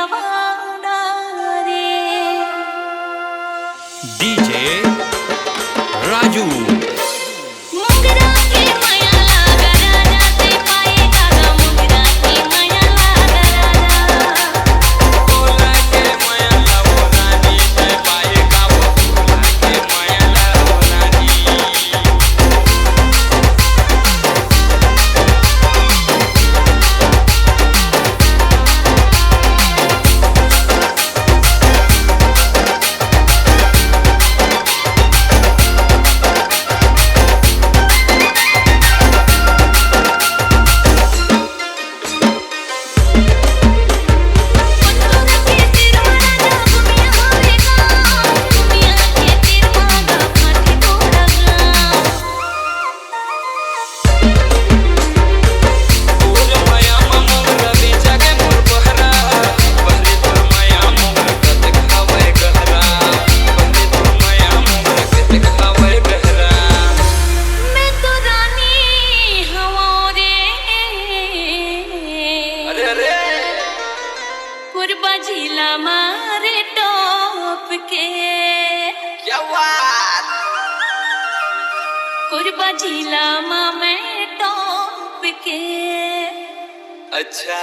रवाना रे। डीजे राजू मुगरा के माया लागा राजा ते पाएगा गा मुगरा के माया लागा राजा। बोला के माया लाओ रानी ते पाएगा वो बोला के माया लाओ रानी। जिला मारे टॉप के क्या बात कुर्बा जिला में टॉप के। अच्छा